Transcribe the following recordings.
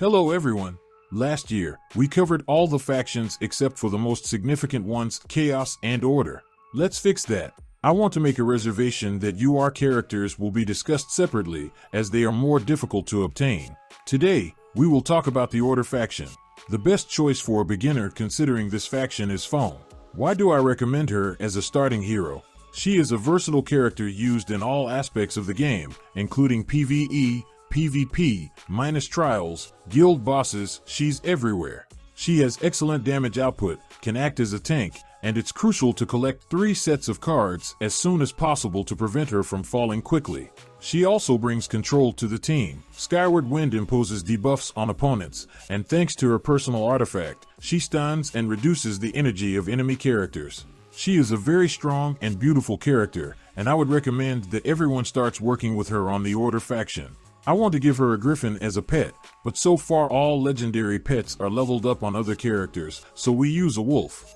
Hello everyone. Last year, we covered all the factions except for the most significant ones, Chaos and Order. Let's fix that. I want to make a reservation that UR characters will be discussed separately as they are more difficult to obtain. Today, we will talk about the Order faction. The best choice for a beginner considering this faction is Foam. Why do I recommend her as a starting hero? She is a versatile character used in all aspects of the game, including PvE, PvP, minus trials, guild bosses. She's everywhere. She has excellent damage output, can act as a tank, and it's crucial to collect 3 sets of cards as soon as possible to prevent her from falling quickly. She also brings control to the team. Skyward Wind imposes debuffs on opponents, and thanks to her personal artifact, she stuns and reduces the energy of enemy characters. She is a very strong and beautiful character, and I would recommend that everyone starts working with her on the Order faction. I want to give her a griffin as a pet, but so far all legendary pets are leveled up on other characters, so we use a wolf.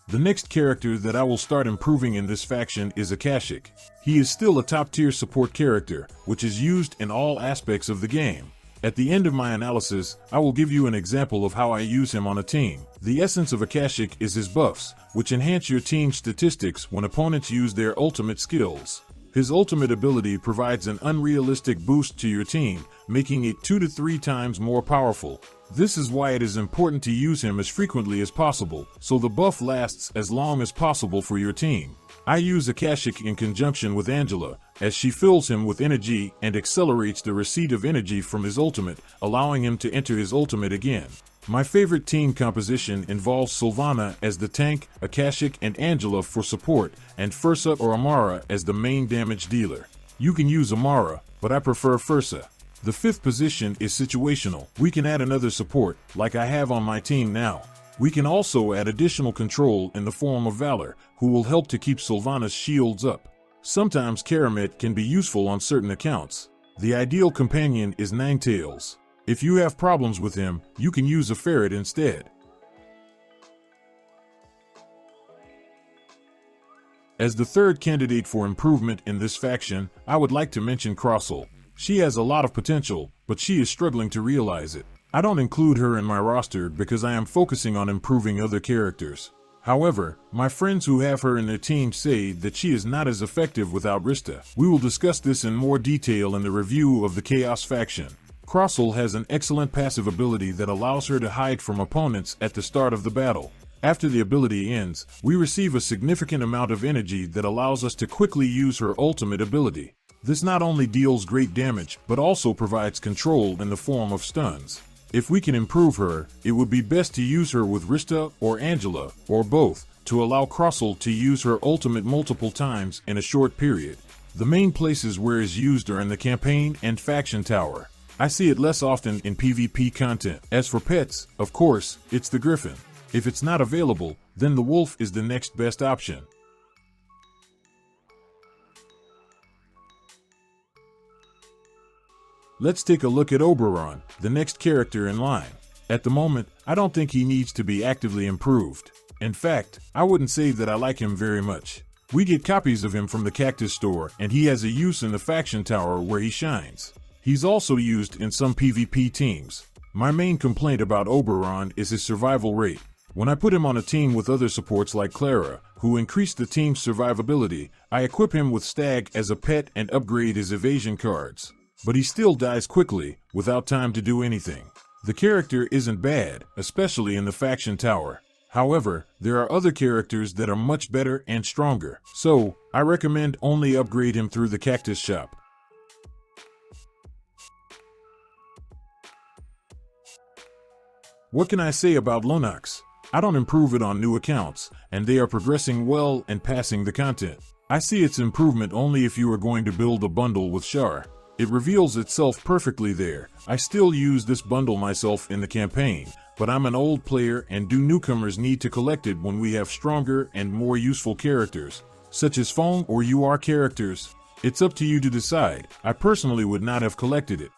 The next character that I will start improving in this faction is Akashic. He is still a top-tier support character, which is used in all aspects of the game. At the end of my analysis, I will give you an example of how I use him on a team. The essence of Akashic is his buffs, which enhance your team's statistics when opponents use their ultimate skills. His ultimate ability provides an unrealistic boost to your team, making it 2 to 3 times more powerful. This is why it is important to use him as frequently as possible, so the buff lasts as long as possible for your team. I use Akashic in conjunction with Angela, as she fills him with energy and accelerates the receipt of energy from his ultimate, allowing him to enter his ultimate again. My favorite team composition involves Sylvana as the tank, Akashic and Angela for support, and Fursa or Amara as the main damage dealer. You can use Amara, but I prefer Fursa. The 5th position is situational. We can add another support, like I have on my team now. We can also add additional control in the form of Valor, who will help to keep Sylvana's shields up. Sometimes Karamet can be useful on certain accounts. The ideal companion is Ninetales. If you have problems with him, you can use a ferret instead. As the 3rd candidate for improvement in this faction, I would like to mention Crossel. She has a lot of potential, but she is struggling to realize it. I don't include her in my roster because I am focusing on improving other characters. However, my friends who have her in their team say that she is not as effective without Rista. We will discuss this in more detail in the review of the Chaos faction. Crossel has an excellent passive ability that allows her to hide from opponents at the start of the battle. After the ability ends, we receive a significant amount of energy that allows us to quickly use her ultimate ability. This not only deals great damage, but also provides control in the form of stuns. If we can improve her, it would be best to use her with Rista or Angela, or both, to allow Crossel to use her ultimate multiple times in a short period. The main places where it is used are in the campaign and faction tower. I see it less often in PvP content. As for pets, of course, it's the griffin. If it's not available, then the wolf is the next best option. Let's take a look at Oberon, the next character in line. At the moment, I don't think he needs to be actively improved. In fact, I wouldn't say that I like him very much. We get copies of him from the Cactus store, and he has a use in the faction tower where he shines. He's also used in some PvP teams. My main complaint about Oberon is his survival rate. When I put him on a team with other supports like Clara, who increase the team's survivability, I equip him with Stag as a pet and upgrade his evasion cards. But he still dies quickly, without time to do anything. The character isn't bad, especially in the faction tower. However, there are other characters that are much better and stronger, so I recommend only upgrade him through the Cactus shop. What can I say about Lunox? I don't improve it on new accounts, and they are progressing well and passing the content. I see its improvement only if you are going to build a bundle with Char. It reveals itself perfectly there. I still use this bundle myself in the campaign, but I'm an old player and do newcomers need to collect it when we have stronger and more useful characters, such as Foam or UR characters? It's up to you to decide. I personally would not have collected it.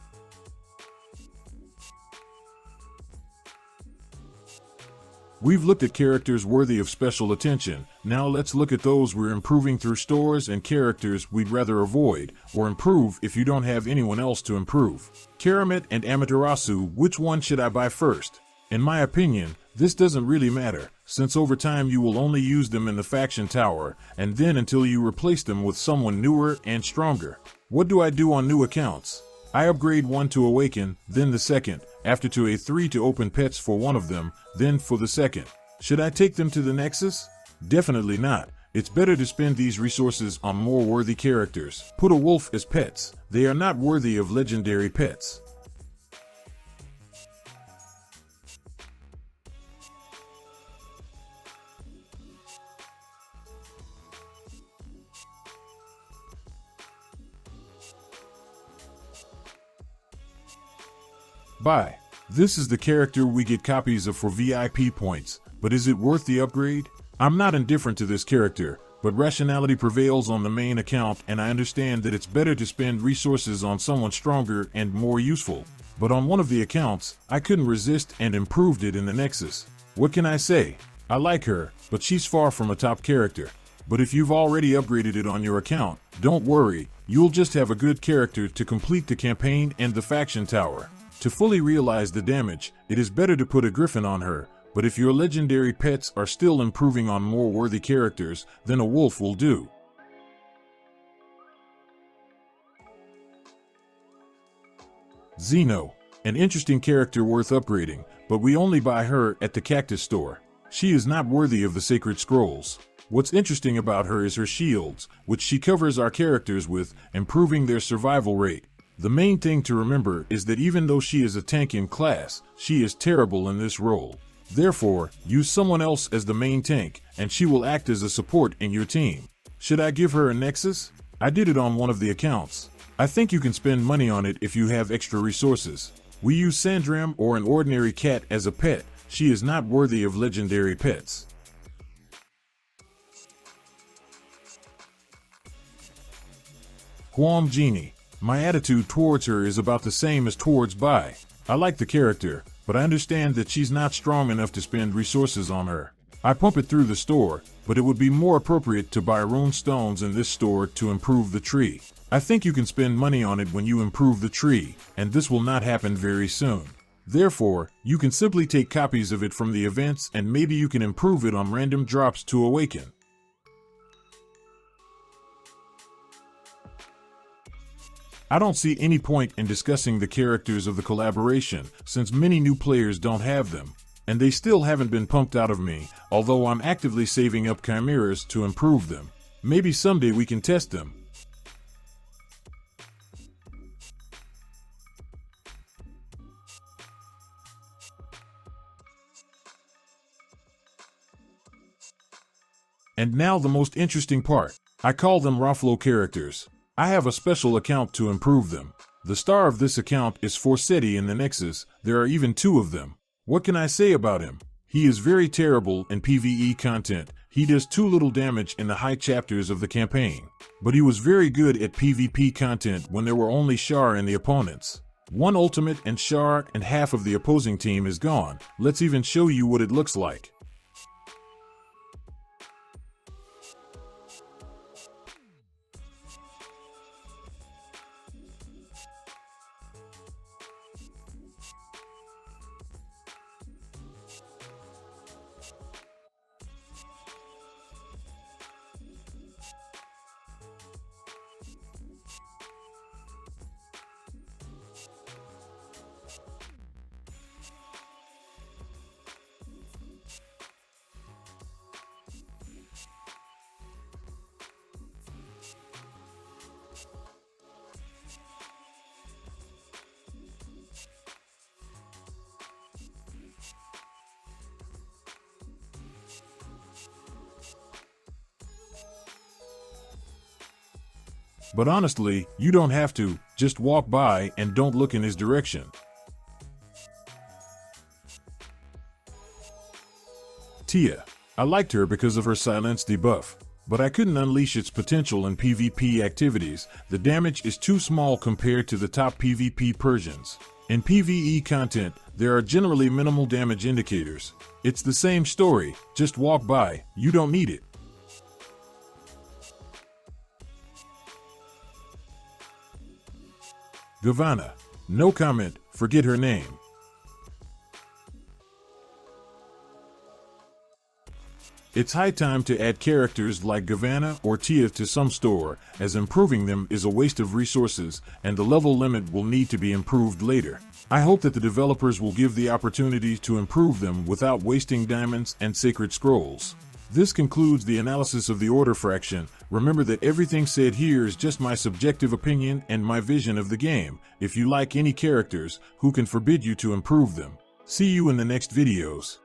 We've looked at characters worthy of special attention. Now let's look at those we're improving through stores and characters we'd rather avoid or improve if you don't have anyone else to improve. Karamet and Amaterasu, which one should I buy first? In my opinion, this doesn't really matter, since over time you will only use them in the faction tower, and then until you replace them with someone newer and stronger. What do I do on new accounts? I upgrade one to Awaken, then the second, after to a 3 to open pets for one of them, then for the second. Should I take them to the Nexus? Definitely not. It's better to spend these resources on more worthy characters. Put a wolf as pets. They are not worthy of legendary pets. Buy. This is the character we get copies of for VIP points, but is it worth the upgrade? I'm not indifferent to this character, but rationality prevails on the main account, and I understand that it's better to spend resources on someone stronger and more useful. But on one of the accounts, I couldn't resist and improved it in the Nexus. What can I say? I like her, but she's far from a top character. But if you've already upgraded it on your account, don't worry, you'll just have a good character to complete the campaign and the faction tower. To fully realize the damage, it is better to put a griffin on her, but if your legendary pets are still improving on more worthy characters, then a wolf will do. Xeno, an interesting character worth upgrading, but we only buy her at the Cactus store. She is not worthy of the Sacred Scrolls. What's interesting about her is her shields, which she covers our characters with, improving their survival rate. The main thing to remember is that even though she is a tank in class, she is terrible in this role. Therefore, use someone else as the main tank, and she will act as a support in your team. Should I give her a Nexus? I did it on one of the accounts. I think you can spend money on it if you have extra resources. We use Sandram or an ordinary cat as a pet. She is not worthy of legendary pets. Guam Genie. My attitude towards her is about the same as towards Bai. I like the character, but I understand that she's not strong enough to spend resources on her. I pump it through the store, but it would be more appropriate to buy rune stones in this store to improve the tree. I think you can spend money on it when you improve the tree, and this will not happen very soon. Therefore, you can simply take copies of it from the events and maybe you can improve it on random drops to Awaken. I don't see any point in discussing the characters of the collaboration, since many new players don't have them, and they still haven't been pumped out of me, although I'm actively saving up chimeras to improve them. Maybe someday we can test them. And now the most interesting part. I call them Raflo characters. I have a special account to improve them. The star of this account is Forseti in the Nexus. There are even 2 of them. What can I say about him? He is very terrible in PvE content. He does too little damage in the high chapters of the campaign. But he was very good at PvP content when there were only Shar and the opponents. One ultimate and Shar and half of the opposing team is gone. Let's even show you what it looks like. But honestly, you don't have to, just walk by and don't look in his direction. Tia. I liked her because of her silence debuff, but I couldn't unleash its potential in PvP activities. The damage is too small compared to the top PvP Persians. In PvE content, there are generally minimal damage indicators. It's the same story, just walk by, you don't need it. Gavanna. No comment, forget her name. It's high time to add characters like Gavanna or Tia to some store, as improving them is a waste of resources, and the level limit will need to be improved later. I hope that the developers will give the opportunity to improve them without wasting diamonds and sacred scrolls. This concludes the analysis of the Order faction. Remember that everything said here is just my subjective opinion and my vision of the game. If you like any characters, who can forbid you to improve them? See you in the next videos.